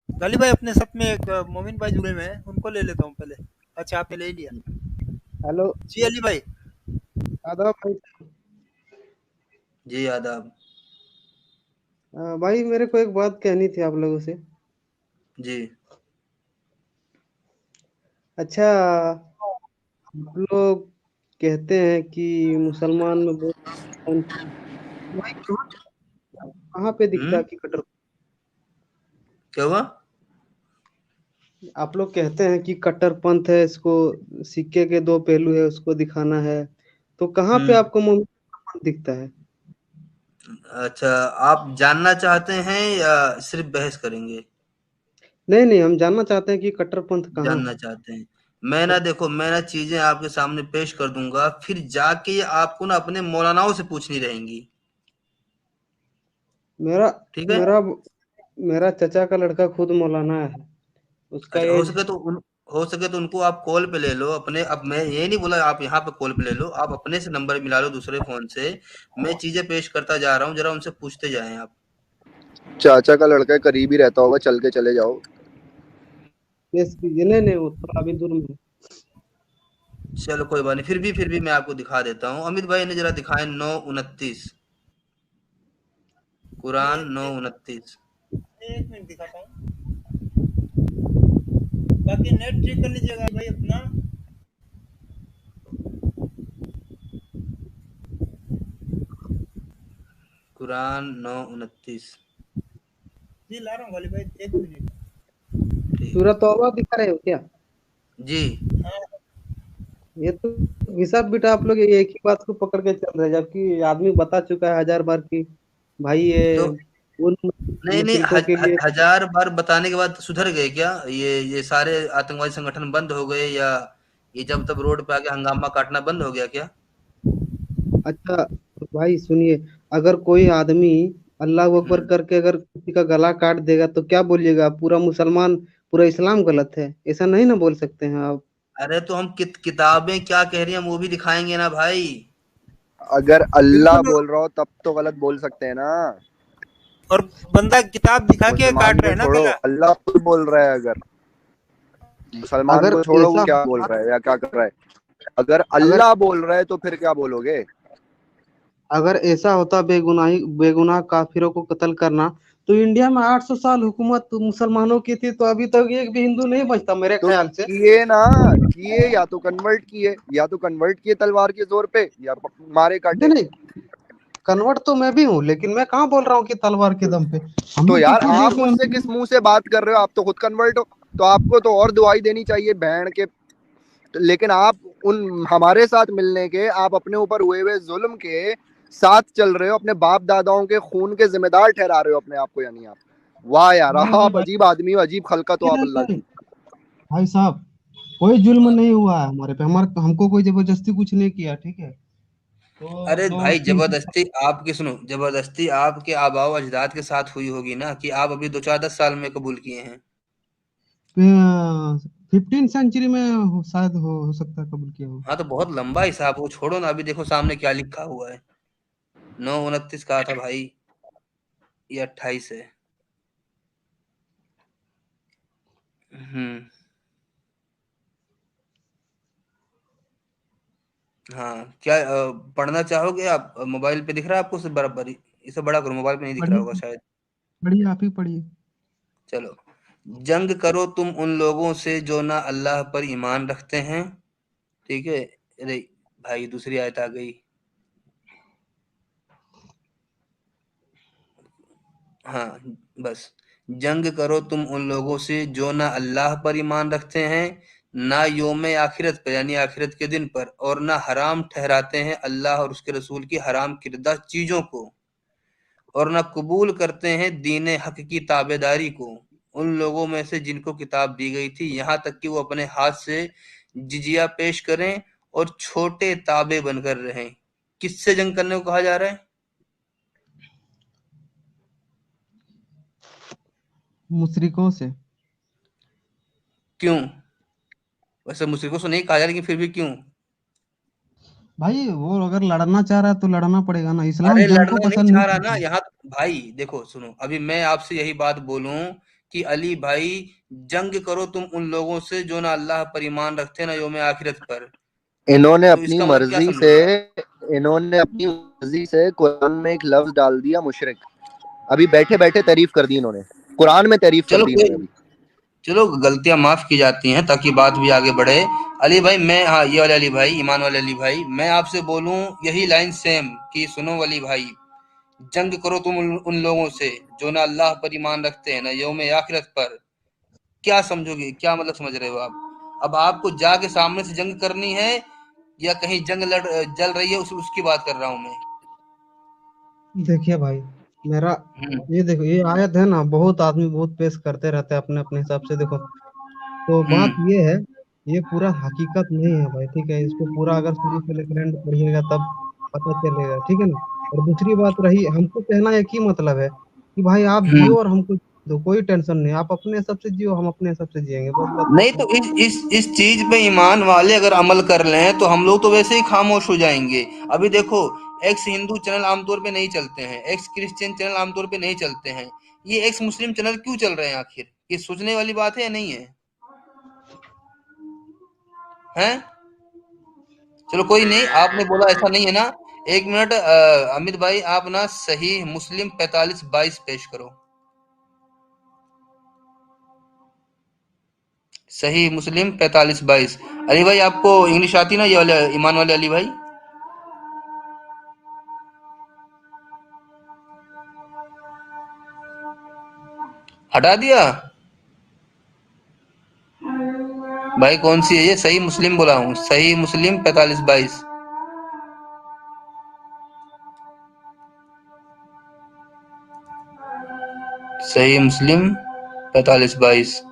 गाली भाई अपने साथ में एक मोमिन भाई जुड़े हुए हैं, उनको ले लेता हूँ पहले। अच्छा आपने ले लिया। हेलो। जी अली भाई। आदाब भाई। जी आदाब। भाई मेरे को एक बात कहनी थी आप लोगों से। जी। अच्छा, आप लोग कहते हैं कि मुसलमान में बहुत भाई कहाँ कहाँ पे दिखता है कि कट्टर। क्या हुआ? आप लोग कहते हैं कि कट्टरपंथ है, इसको सिक्के के दो पहलू है, उसको दिखाना है। तो कहाँ पे हम्म। आपको मोमिन दिखता है? अच्छा, आप जानना चाहते हैं या सिर्फ बहस करेंगे? नहीं नहीं, हम जानना चाहते हैं कि कट्टरपंथ कहाँ जानना है। चाहते हैं। मैं ना देखो, मैं ना चीजें आपके सामने पेश कर दूंगा, फिर जाके ये आपको ना अपने मौलानाओं से पूछनी रहेंगी। मेरा ठीक है? मेरा मेरा चचा का लड़का खुद मौलाना है। उसका अच्छा, एज हो सके तो उनको आप कॉल पे ले लो अपने। अब मैं ये नहीं बोला आप यहाँ पे कॉल पे ले लो, आप अपने से नंबर मिला लो दूसरे फोन से। मैं चीजें पेश करता जा रहा हूँ, जरा उनसे पूछते जाएं आप। चाचा का लड़का करीब ही रहता होगा, चल के चले जाओ। केस कीजिए। नहीं नहीं, वो थोड़ा अभी दूर में है। चलो कोई बात नहीं, फिर भी मैं आपको दिखा देता हूँ। अमित भाई ने जरा दिखाए 9:29, कुरान एक, 9:29। एक मिनट दिखाता हूँ। बाकी नेट चेक कर लीजिएगा भाई अपना। कुरान 9:29। जी ला रहा हूँ गाली भाई, एक मिनट। ठीक। सूरत तौबा दिखा रहे हो क्या? जी। हाँ। ये तो हिसाब बेटा, आप लोग ये एक ही बात को पकड़ के चल रहे हैं, जबकि आदमी बता चुका है 1000 बार कि भाई ये तो उन नहीं नहीं, मुशरिकों के लिए। 1000 बार बताने के बाद सुधर गए क्या? ये सारे आतंकवादी संगठन बंद हो गए, या ये जब तब रोड पे आके हंगामा काटना बंद हो गया क्या? अच्छा तो भाई सुनिए, अगर कोई आदमी अल्लाह अकबर हम्म। करके अगर किसी का गला काट देगा तो क्या बोलिएगा? पूरा मुसलमान, पूरा इस्लाम गलत है, ऐसा नहीं ना बोल सकते हैं आप। अरे तो हम किताबें क्या कह रही हैं हम वो भी दिखाएंगे ना भाई। अगर अल्लाह बिल्कुल। बोल रहा हो तब तो गलत बोल सकते हैं ना। और बंदा किताब दिखा के मुसलमान काट रहा को है ना छोड़ो, गला। अल्लाह खुद बोल रहा है। अगर मुसलमान अगर को छोड़ो, वो ऐसा क्या बोल रहा है या क्या कर रहा है। अगर अगर अल्लाह बोल रहा है तो फिर क्या बोलोगे? अगर ऐसा होता बेगुनाह काफिरों को कत्ल करना, तो इंडिया में 800 साल हुकूमत मुसलमानों की थी, तो अभी तक एक भी हिंदू नहीं बचता मेरे तो ख्याल से। किए ना, किए या तो कन्वर्ट किए तलवार के जोर पे, या मारे नहीं काटे। नहीं, कन्वर्ट तो मैं भी हूँ, लेकिन मैं कहाँ बोल रहा हूँ कि तलवार के तो, दम पे। तो हमने तो यार किसी आप को मुझसे किस मुंह से बात कर रहे हो? आप तो खुद कन्वर्ट हो। तो आपको तो और दुआई देनी चाहिए बहन के। लेकिन आप उन हमारे साथ मिलने के, आप अपने ऊपर हुए हुए जुल्म के साथ चल रहे हो, अपने बाप दादाओं के खून के जिम्मेदार ठहरा रहे हो अपने आप को। यानी आप, वाह यार, नहीं नहीं आप अजीब आदमी हो, अजीब खलकत हो नहीं आप नहीं अल्लाह नहीं, की। भाई साहब, कोई जुल्म नहीं हुआ है हमारे पे। हमारे हमको कोई जबरदस्ती कुछ नहीं किया, ठीक है? तो अरे जो भाई, तीन जबरदस्ती आपके आबाओ अजदाद के साथ हुई होगी ना, कि आप अभी 2-4-10 साल में कबूल किए हैं। 15 सेंचुरी में शायद हो सकता है कबूल किया हो। हाँ तो बहुत लंबा हिसाब, वो छोड़ो ना, अभी देखो सामने क्या लिखा हुआ है। 9:29 कहा था भाई, ये 28 है। हम्म। हाँ, क्या पढ़ना चाहोगे आप? मोबाइल पे दिख रहा है आपको? से बराबर इसे बड़ा करो, मोबाइल पे नहीं दिख रहा पढ़िए होगा शायद। पढ़िए, आप ही पढ़िए। चलो। जंग करो तुम उन लोगों से जो ना अल्लाह पर ईमान रखते हैं। ठीक है। अरे भाई, दूसरी आयत आ गई। हाँ, बस। जंग करो तुम उन लोगों से जो ना अल्लाह पर ईमान रखते हैं, ना यौम आखिरत पर यानी आखिरत के दिन पर, और ना हराम ठहराते हैं अल्लाह और उसके रसूल की हराम किरदा चीजों को, और ना कबूल करते हैं दीन हक की ताबेदारी को उन लोगों में से जिनको किताब दी गई थी, यहाँ तक कि वो अपने हाथ से जिजिया पेश करें और छोटे ताबे बनकर रहें। किससे जंग करने को कहा जा रहा है? मुशरिकों से। क्यों? वैसे मुश्रिकों से नहीं कहा जा रहा, लेकिन फिर भी क्यों? भाई वो अगर लड़ना चाह रहा है तो लड़ना पड़ेगा ना, इस्लाम अरे जंग को लड़ना नहीं पसंद नहीं चाह रहा ना करता। यहाँ। भाई देखो सुनो, अभी मैं आपसे यही बात बोलूं कि अली भाई जंग करो तुम उन लोगों से जो ना अल्लाह पर ईमान रखते ना यौम आखिरत पर। इन्होंने तो अपनी इसका मतलब क्या मर्जी से कुरान में एक लफ्ज डाल दिया मुशरिक। अभी बैठे बैठे तारीफ कर दी इन्होंने, कुरान में तारीफ कर दी इन्होंने अभी। चलो गलतियां माफ की जाती हैं ताकि बात भी आगे बढ़े। अली भाई मैं, हाँ ये वाले अली भाई, ईमान वाले अली भाई, मैं आपसे बोलूं यही लाइन सेम कि सुनो अली भाई, जंग करो तुम उन लोगों से जो ना अल्लाह पर ईमान रखते हैं ना यौम आखिरत पर। क्या समझोगे, क्या मतलब समझ रहे हो आप? अब आपको जाके सामने से जंग करनी है या कहीं जंग जल रही है उसकी बात कर रहा हूं मैं। देखिए भाई, मेरा ये देखो, ये आयत है ना, बहुत आदमी बहुत पेश करते रहते हैं अपने अपने हिसाब से। देखो, तो बात ये है, ये पूरा हकीकत नहीं है भाई, ठीक है। इसको पूरा अगर शुरू से लेकर एंड पढ़िएगा तब पता चलेगा, ठीक है ना। और दूसरी बात रही, हमको कहना एक ही मतलब है कि भाई आप जियो और हमको दो, कोई टेंशन नहीं। आप अपने हिसाब से जियो, हम अपने हिसाब से जिएंगे, बस बात नहीं खत्म। तो इस चीज पे ईमान वाले अगर अमल कर लें तो हम लोग तो वैसे ही खामोश हो जाएंगे। अभी देखो, एक्स हिंदू चैनल आमतौर पे नहीं चलते हैं, एक्स क्रिश्चियन चैनल आमतौर पे नहीं चलते हैं, ये एक्स मुस्लिम चैनल क्यों चल रहे हैं आखिर? ये सोचने वाली बात है या नहीं है? हैं? चलो कोई नहीं, आपने बोला ऐसा नहीं है ना। एक मिनट अमित भाई, आप ना सही मुस्लिम 45-22 पेश करो। सही मुस्लिम 45-22। अली भाई आपको इंग्लिश आती ना, ये वाले ईमान वाले अली भाई? हटा दिया भाई? कौन सी है ये? सही मुस्लिम बोला हूँ, सही मुस्लिम 45-22। सही मुस्लिम 45-22।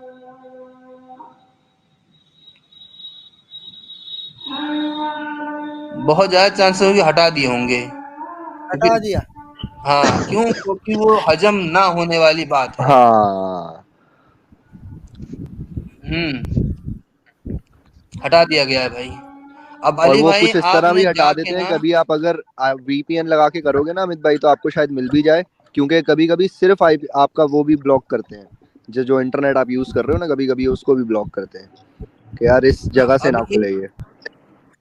बहुत ज्यादा चांसेस होंगे हटा दिए होंगे। हटा दिया। हाँ, क्यों? क्योंकि वो हजम ना होने वाली बात है। हाँ, हटा दिया गया है भाई। अब और अली वो भाई कुछ इस तरह आपने भी हटा जाके देते हैं, ना, कभी आप अगर वीपीएन लगा के करोगे ना अमित भाई, तो आपको शायद मिल भी जाए, क्योंकि कभी कभी सिर्फ आपका वो भी ब्लॉक करते हैं, जो इंटरनेट आप यूज कर रहे हो ना, कभी कभी उसको भी ब्लॉक करते हैं कि यार इस जगह से अब ना खुले ये।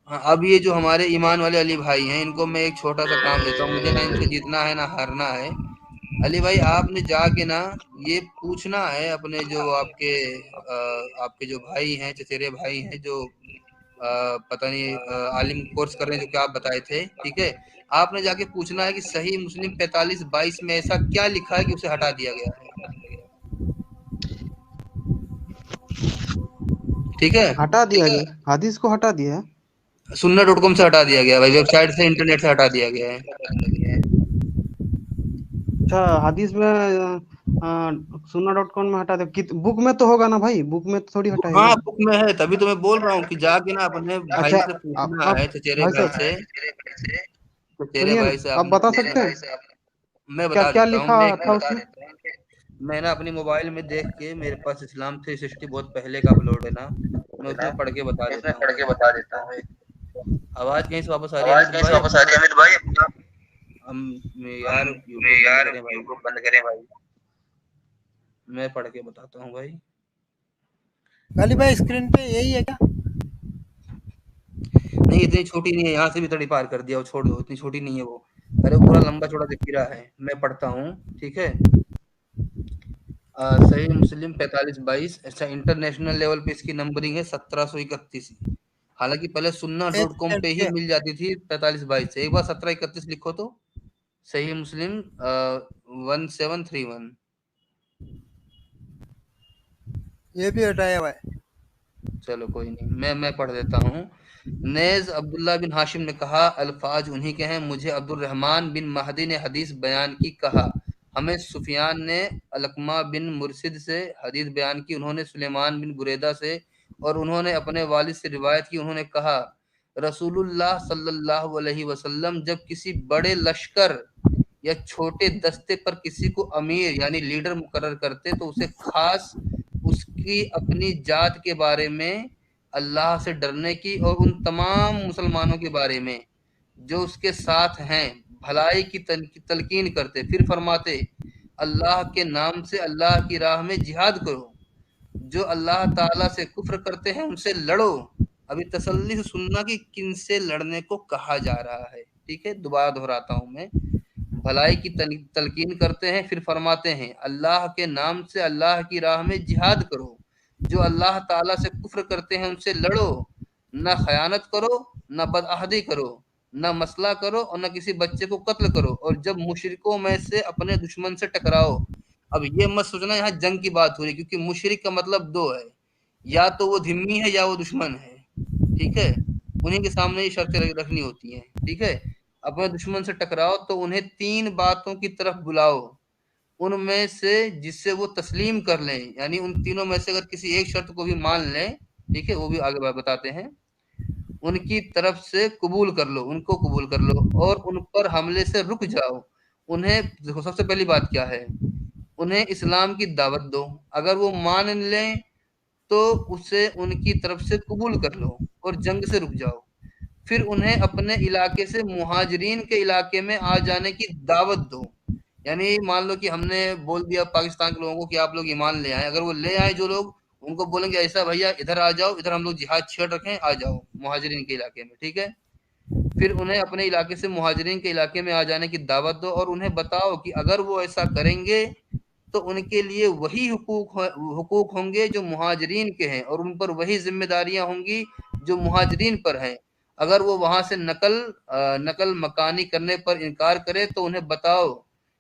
अब ये जो हमारे ईमान वाले अली भाई हैं, इनको मैं एक छोटा सा काम देता हूँ, मुझे ना इनसे जीतना है ना हारना है। अली भाई आपने जाके ना ये पूछना है अपने जो आपके जो भाई हैं, चचेरे भाई हैं, जो पता नहीं आलिम कोर्स कर रहे हैं जो कि आप बताए थे, ठीक है। आपने जाके पूछना है कि सही मुस्लिम 45-22 में ऐसा क्या लिखा है कि उसे हटा दिया गया है, ठीक है। हटा दिया गया, हदीस को हटा दिया है। सुन्ना.com से हटा दिया गया भाई, वेबसाइट से, इंटरनेट से हटा दिया गया है। अच्छा, हदीस में sunnah.com में हटा दे, बुक में तो होगा ना भाई, बुक में तो थोड़ी हाँ हटाएंगे। बुक में है, तभी तो मैं बोल रहा हूँ कि जाके ना अपने भाई अच्छा, से पूछना आप है, चचेरे भाई भाई साहब से। चचेरे सुनिए ना, भाई से आप आपने बता पूछना सकते है। हैं मैं क्या बता क्या देता हूँ, लिखा था उसमें। मैं ना अपनी मोबाइल में देख के, मेरे पास इस्लाम 360 बहुत पहले का अपलोड है ना, मैं उसमें पढ़ के बता देता हूँ भाई। आवाज कहीं से वापस आ रही है अमित भाई अपना? हम यार यूट्यूब बंद करें भाई, मैं पढ़ के बताता हूँ भाई। अली भाई स्क्रीन पे यही है क्या? नहीं इतनी छोटी नहीं है, यहाँ से भी तड़ी पार कर दिया, वो छोड़ दो, इतनी छोटी नहीं है वो। अरे वो पूरा लंबा चौड़ा दिख ही रहा है, मैं पढ़ता हूँ, ठीक है। सही मुस्लिम 45-22। अच्छा, इंटरनेशनल लेवल पे इसकी नंबरिंग है 1731। हालांकि पहले एक sunnah.com सेकंड पे ही रुकिए। मिल जाती थी 45-22 से। एक बार 1731 लिखो तो। सही मुस्लिम 1731। ये भी हटाया हुआ है। चलो कोई नहीं, मैं पढ़ देता हूँ। नेज अब्दुल्ला बिन हाशिम ने कहा, अल्फाज उन्हीं के हैं, मुझे अब्दुल रहमान बिन महदी ने हदीस बयान की, कहा हमें सुफियान ने अलकमा बिन मुर्शिद से हदीस बयान की, उन्होंने सुलेमान बिन बुरेदा से, और उन्होंने अपने वालिद से रिवायत की, उन्होंने कहा रसूलुल्लाह सल्लल्लाहु अलैहि वसल्लम जब किसी बड़े लश्कर या छोटे दस्ते पर किसी को अमीर यानी लीडर मुकर्रर करते तो उसे खास उसकी अपनी जात के बारे में अल्लाह से डरने की और उन तमाम मुसलमानों के बारे में जो उसके साथ हैं भलाई की तलकीन करते। फिर फरमाते अल्लाह के नाम से अल्लाह की राह में जिहाद करो, जो अल्लाह ताला से कुफ्र करते हैं उनसे लड़ो। अभी तसल्ली से सुनना कि किन से लड़ने को कहा जा रहा है, ठीक है, दोबारा दोहराता हूं मैं। भलाई की तलकीन करते हैं, फिर फरमाते हैं अल्लाह के नाम से अल्लाह की राह में जिहाद करो, जो अल्लाह ताला से कुफ्र करते हैं उनसे लड़ो, न खयानत करो, न बदअहदी करो, न मसला करो और न किसी बच्चे को कत्ल करो, और जब मुशरिकों में से अपने दुश्मन से टकराओ। अब ये मत सोचना यहाँ जंग की बात हो रही, क्योंकि मुशरिक का मतलब दो है, या तो वो धिम्मी है या वो दुश्मन है, ठीक है, उन्हीं के सामने ये शर्तें रखनी होती हैं, ठीक है। अपने दुश्मन से टकराओ तो उन्हें तीन बातों की तरफ बुलाओ, उनमें से जिससे वो तस्लीम कर लें, यानी उन तीनों में से अगर किसी एक शर्त को भी मान लें, ठीक है, वो भी आगे बताते हैं, उनकी तरफ से कबूल कर लो, उनको कबूल कर लो और उन पर हमले से रुक जाओ। उन्हें देखो, सबसे पहली बात क्या है, उन्हें इस्लाम की दावत दो, अगर वो मान लें तो उसे उनकी तरफ से कबूल कर लो और जंग से रुक जाओ। फिर उन्हें अपने इलाके से मुहाजिरीन के इलाके में आ जाने की दावत दो, यानी मान लो कि हमने बोल दिया पाकिस्तान के लोगों को कि आप लोग ईमान ले आए, अगर वो ले आए जो लोग, उनको बोलेंगे ऐसा भैया इधर आ जाओ, इधर हम लोग जिहाद छेड़ रखे हैं, आ जाओ मुहाजिरीन के इलाके में, ठीक है। फिर उन्हें अपने इलाके से मुहाजिरीन के इलाके में आ जाने की दावत दो और उन्हें बताओ कि अगर वो ऐसा करेंगे तो उनके लिए वही हुकूक होंगे जो मुहाजिरीन के हैं, और उन पर वही जिम्मेदारियां होंगी जो मुहाजिरीन पर हैं। अगर वो वहां से नकल मकानी करने पर इनकार करे तो उन्हें बताओ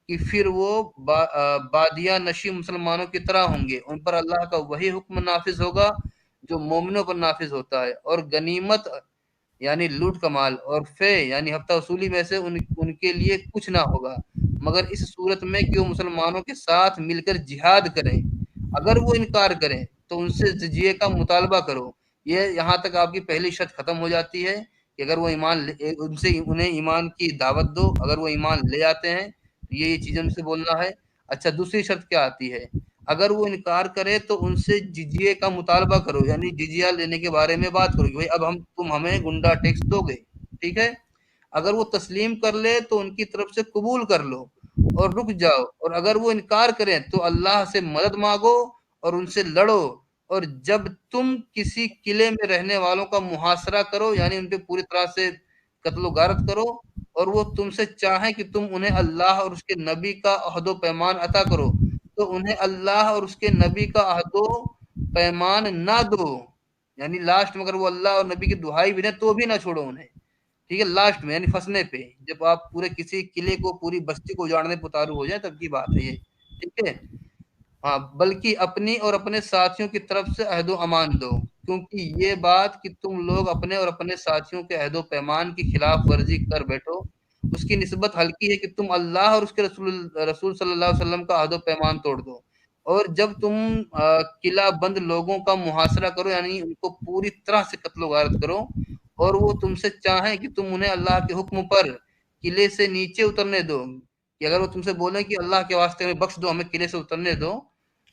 कि फिर वो बादिया नशी मुसलमानों की तरह होंगे, उन पर अल्लाह का वही हुक्म नाफिज होगा जो मोमिनों पर नाफिज होता है, और गनीमत यानी लूट कमाल और फे यानी हफ्ता वसूली में से उनके लिए कुछ ना होगा, मगर इस सूरत में कि वो मुसलमानों के साथ मिलकर जिहाद करें। अगर वो इनकार करें तो उनसे जिजिये का मुतालबा करो। ये यहाँ तक आपकी पहली शर्त खत्म हो जाती है कि अगर वो उनसे उन्हें ईमान की दावत दो, अगर वो ईमान ले आते हैं तो ये चीजें उनसे बोलना है। अच्छा, दूसरी शर्त क्या आती है, अगर वो इनकार करे तो उनसे जिजिये का मुतालबा करो, यानी जिजिया लेने के बारे में बात करो कि भाई अब तुम हमें गुंडा टैक्स दोगे, ठीक है। अगर वो तस्लीम कर ले तो उनकी तरफ से कबूल कर लो और रुक जाओ, और अगर वो इनकार करें तो अल्लाह से मदद मांगो और उनसे लड़ो, और जब तुम किसी किले में रहने वालों का मुहासरा करो, यानी उन पे पूरी तरह से कत्लो गारत करो, और वो तुमसे चाहे कि तुम उन्हें अल्लाह और उसके नबी का अहदो पैमान अता करो, तो उन्हें अल्लाह और उसके नबी का अहदो पैमान ना दो, यानी लास्ट में अगर वो अल्लाह और नबी की दुहाई भी दें तो भी ना छोड़ो उन्हें, ठीक है, लास्ट में यानी फंसने पे, जब आप पूरे किसी किले को पूरी बस्ती को उजाड़ने पे उतारू हो जाए तब की बात है ये, ठीक है। हाँ, बल्कि अपनी और अपने साथियों की तरफ से अहदो अमान दो, क्योंकि ये बात कि तुम लोग अपने और अपने साथियों के अहदो पैमान की खिलाफ वर्जी कर बैठो, उसकी निस्बत हल्की है कि तुम अल्लाह और उसके रसूल सल्लल्लाहु अलैहि वसल्लम का अहदो पैमान तोड़ दो। और जब तुम किला बंद लोगों का मुहासरा करो, यानी उनको पूरी तरह से कत्लो गारत करो, और वो तुमसे चाहें कि तुम उन्हें अल्लाह के हुक्म पर किले से नीचे उतरने दो, कि अगर वो तुमसे बोले कि अल्लाह के वास्ते हमें बख्श दो, हमें किले से उतरने दो,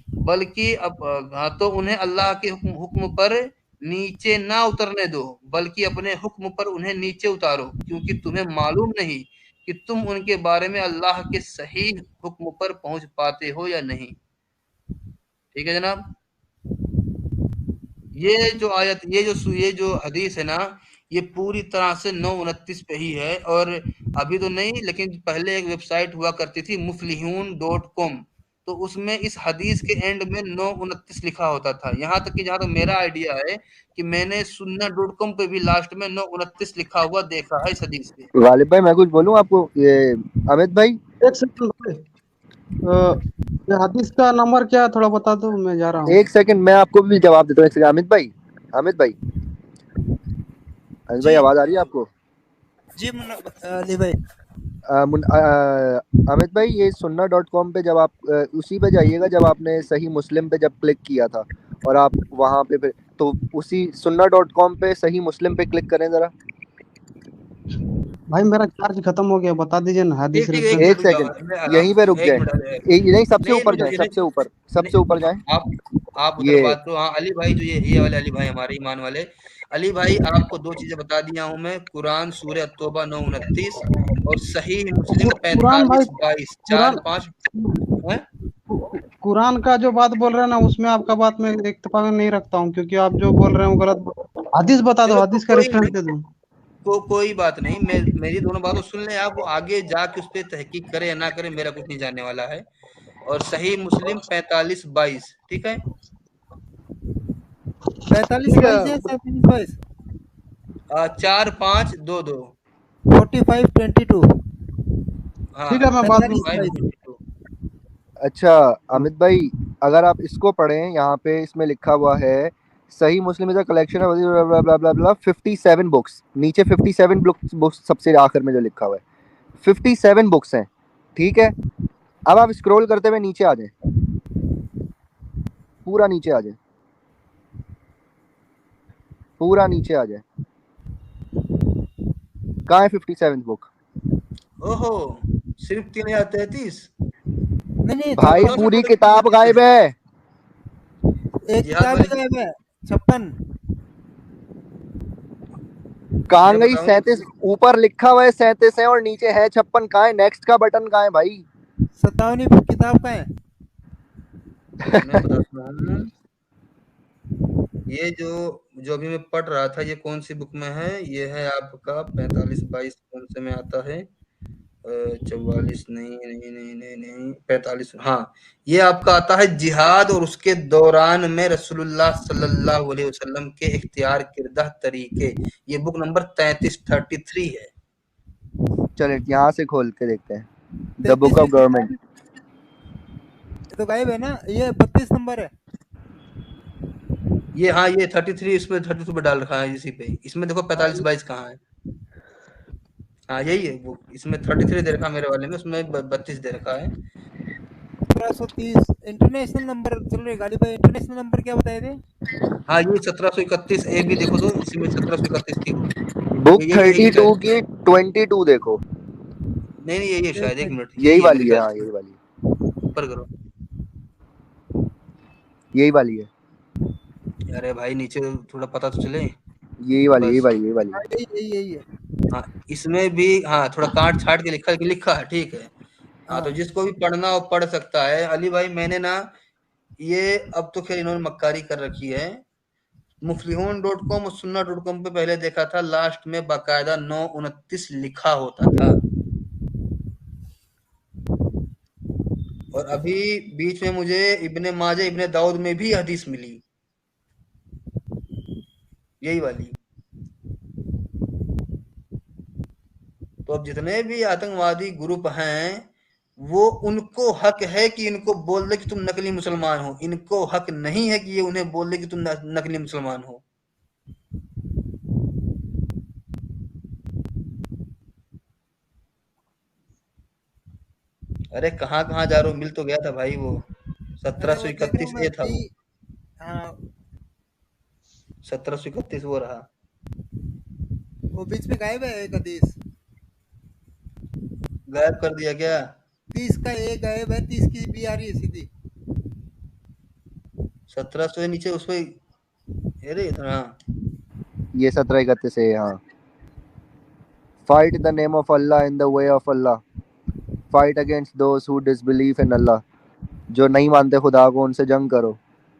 बल्कि तो उन्हें अल्लाह के हुक्म पर नीचे ना उतरने दो, बल्कि अपने हुक्म पर उन्हें नीचे उतारो, क्योंकि तुम्हें मालूम नहीं कि तुम उनके बारे में अल्लाह के सही हुक्म पर पहुंच पाते हो या नहीं। ठीक है जनाब, ये जो आयत, ये जो हदीस है ना, ये पूरी तरह से 929 पे ही है, और अभी तो नहीं, लेकिन पहले एक वेबसाइट हुआ करती थी muflihun.com, तो उसमें इस हदीस के एंड में 929 लिखा होता था। यहाँ तक कि जहाँ तक मेरा आइडिया है कि मैंने sunnah.com पे भी लास्ट में 929 लिखा हुआ देखा है इस हदीस पे। गालिब भाई मैं कुछ बोलूं आपको, ये अमित भाई एक सेकंड भाई, ये हदीस का नंबर क्या है थोड़ा बता दो, मैं जा रहा हूँ। एक सेकंड, मैं आपको भी जवाब देता हूँ। एक सेकंड, अमित भाई जी आवाज आ रही है आपको? जी अली भाई। अमित भाई, ये sunnah.com पे जब आप उसी पे जाइएगा जब आपने सही मुस्लिम पे जब क्लिक किया था, और आप वहां पे फिर तो उसी sunnah.com पे सही मुस्लिम पे क्लिक करें जरा। भाई मेरा चार्ज खत्म हो गया, बता दीजिए ना हदीस। एक सेकंड, यहीं पे रुक जाए, नहीं सबसे ऊपर जाए, सबसे ऊपर जाए। आप उधर बात करो। हाँ अली भाई, जो ये वाले अली भाई, हमारे ईमान वाले अली भाई, आपको दो चीजें बता दिया हूँ मैं, कुरान सूरह तौबा 929 और सही मुस्लिम 45-22 4-5 हैं? कुरान का जो बात बोल रहे हैं ना, उसमें आपका बात मैं इत्तेफाक नहीं रखता हूँ, क्योंकि आप जो बोल रहे हो गलत। हदीस बता दो, चलो हदीस का कोई रेफरेंस दे दो। कोई बात नहीं, मेरी दोनों बातों सुन लें आप, वो आगे जाके उस पर तहकीक करे या ना करे, मेरा कुछ नहीं जानने वाला है। और सही मुस्लिम 45-22, ठीक है। 45 ठीक है, 22 या 47 22? 4522। 45 22। हाँ, ठीक है, मैं बाद में 45 22। 4522। अच्छा अमित भाई, अगर आप इसको पढ़ें, यहाँ पे इसमें लिखा हुआ है सही Muslim is a collection of 57 books. नीचे 57 बुक्स सबसे आखिर में जो लिखा हुआ है 57 बुक्स हैं, ठीक है। अब आप स्क्रॉल करते हुए नीचे आ जाएं, पूरा नीचे आ जाए, पूरा नीचे आ जाए। कहाँ है 57 बुक? ओहो, सिर्फ 3033। नहीं, भाई 56 पूरी नंबर किताब गायब है। एक जिहाद किताब वाली ही गायब है। 56। कहाँ मैं गई बताऊं 37? ऊपर लिखा हुआ है 37 है और नीचे है 56। कहाँ है? नेक्स्ट का बटन कहाँ है भाई? 57वीं किताब का है। मैं बताता हूँ। ये जो जो अभी मैं पढ़ रहा था, ये कौन सी बुक में है? ये है आपका 45-22, कौन से में आता है? 44 नहीं नहीं नहीं नहीं नहीं, 45, हाँ। ये आपका आता है जिहाद और उसके दौरान में रसूलुल्लाह सल्लल्लाहु अलैहि वसल्लम के इख्तियार किरदा तरीके। ये बुक नंबर 33 है। चले यहाँ से खोल के देखते हैं, द 33 बुक ऑफ गवर्नमेंट। तो गायब है ना, ये 32 नंबर है। ये हाँ, ये 33 इसमें 32 पे डाल रखा है इसी पे। इसमें देखो 45-22 कहाँ है? हाँ यही है वो, इसमें 33 दे रखा है मेरे वाले में, उसमें 32 दे रखा है। 1730 इंटरनेशनल नंबर चल रही गाड़ी पे। इंटरनेशनल नंबर क्या बताए थे? हाँ, ये 1731 ए भी देखो तो इसी में 1731 थी वो। बुक यही 32 शायद। की 22 देखो, नहीं नहीं, यही शायद, एक एक मिनट। मिनट, यही यही है मेरे वाली है। ख्याल हाँ से। यही वाली है, ऊपर करो। यही वाली है, अरे भाई नीचे थोड़ा पता तो चले। यही वाली, यही बस। वाली, यही वाली हाँ, है। यही है। हाँ, इसमें भी हाँ थोड़ा काट छाट के लिखा लिखा है, ठीक है। हाँ, तो हाँ, जिसको भी पढ़ना हो पढ़ सकता है। अली भाई मैंने ना, ये अब तो खैर इन्होंने मक्कारी कर रखी है। मुफलिहून.com और सुन्ना.com पे पहले देखा था, लास्ट में बाकायदा 929 लिखा होता था। और अभी बीच में मुझे इब्ने माजा इब्ने दाऊद में भी हदीस मिली, यही वाली। तो अब जितने भी आतंकवादी ग्रुप हैं, वो उनको हक है कि इनको बोल दे कि तुम नकली मुसलमान हो। इनको हक नहीं है कि ये उन्हें बोल दे कि तुम नकली मुसलमान हो। अरे कहाँ कहाँ जा रहे हो, मिल तो गया था भाई वो। अरे वो देख रहा हूँ 1731 मैं ए था वो। अभी। हाँ, 1731 वो रहा। वो बीच में गायब है एक हदीस। गायब कर दिया क्या? 30 का ए गायब है, 30 की बी आ रही है सीधी। 1700 नीचे उस पे। अरे इतना। ये 1731 है। हाँ, fight in the name of Allah in the way of Allah, fight against those who disbelieve in Allah. जो नहीं मानते खुदा को, उनसे जंग करो,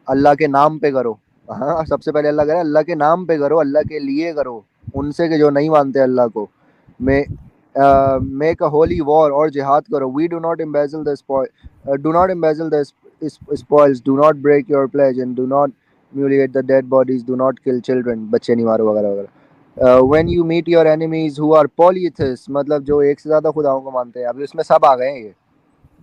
अल्लाह के नाम पे करो। हाँ, सबसे पहले अल्लाह करे, अल्लाह के नाम पे करो, अल्लाह के लिए करो। उनसे कि जो नहीं मानते अल्लाह को। May make a holy war, और जिहाद करो। We do not embezzle the do not embezzle the spoils, do not break your pledge and do not mutilate the dead bodies, do not kill children, बच्चे नहीं मारो वगैरह वगैरह। When you meet your enemies who are polytheist, मतलब जो एक से ज्यादा खुदाओं को मानते हैं। अभी उसमें सब आ गए हैं,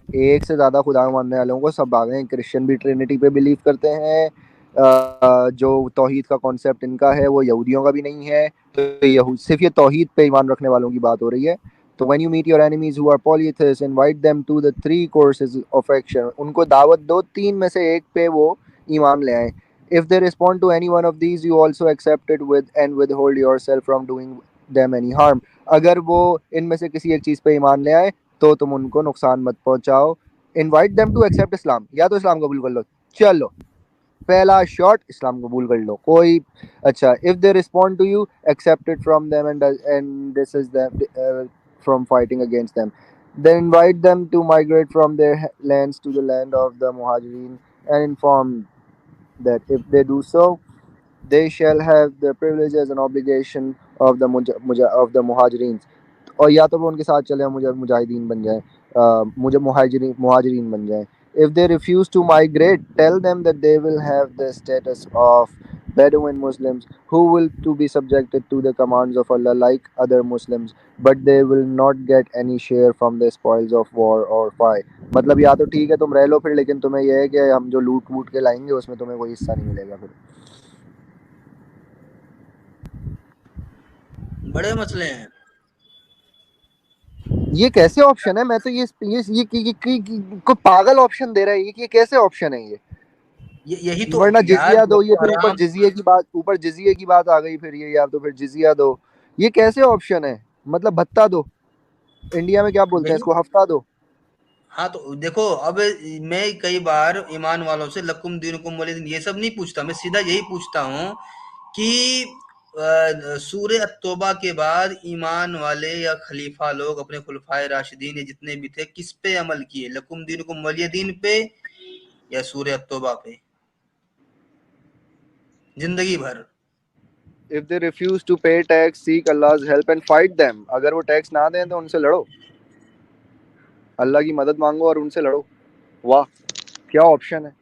ये एक से ज्यादा खुदा मानने वालों को सब आ गए हैं। क्रिश्चियन भी ट्रिनिटी पे बिलीव करते हैं। जो तौहीद का कॉन्सेप्ट इनका है वो यहूदियों का भी नहीं है। तो सिर्फ ये तौहीद पे ईमान रखने वालों की बात हो रही है। तो when you meet your enemies who are polytheist, invite them to the 3 courses of action, उनको दावत दो 3 में से एक पे वो ईमान ले आए। If they respond to any one of these, you also accept it with and withhold yourself from doing them any harm. अगर वो इनमें से किसी एक चीज पे ईमान ले आए तो तुम उनको नुकसान मत पहुंचाओ। Invite them to accept Islam, या तो इस्लाम कबूल कर लो। चलो, पहला शॉट, इस्लाम कबूल कर लो। कोई अच्छा, if they respond to you, accept it from them and this is them from fighting against them. Then invite them to migrate from their lands to the land of the Muhajirin and inform that if they do so, they shall have the privileges and obligation of the Muhajirin. और या तो वो उनके साथ चले मुझे मुजाहिदीन बन जाए, मुझे मुहाजिरीन बन जाए. If they refuse to migrate, tell them that they will have the status of Bedouin Muslims who will to be subjected to the commands of Allah like other Muslims, but they will not get any share from the spoils of war or fight. मतलब या तो ठीक है तुम रह लो फिर, लेकिन तुम्हें यह है कि हम जो लूट वूट के लाएंगे उसमें तुम्हें कोई हिस्सा नहीं मिलेगा. फिर बड़े मसले हैं. ये कैसे ऑप्शन है? मैं तो को पागल ऑप्शन दे रहा है. ये कैसे ऑप्शन है ये? यही तो वरना जिजिया दो, ये फिर हराम- ऊपर जिजिया की बात आ गई फिर ये, या तो फिर जिजिया दो. ये कैसे ऑप्शन है? मतलब भत्ता दो. इंडिया में क्या बोलते हैं इसको? हफ्ता दो. हाँ तो देखो, अब मैं कई बार ईमान वालों से लकुम दीनुकुम वलियदीन ये सब नहीं पूछता, मैं सीधा यही पूछता हूँ कि सूरह अत्तौबा के बाद ईमान वाले या खलीफा लोग अपने खुलफाए राशिदीन जितने भी थे किस पे अमल किए, लकुम दीनुकुम वलियदीन पे या सूरह अत्तौबा पे? जिंदगी भर. If they refuse to pay tax, seek Allah's help and fight them. अगर वो टैक्स ना दें तो उनसे लड़ो, अल्लाह की मदद मांगो और उनसे लड़ो. वाह क्या ऑप्शन है.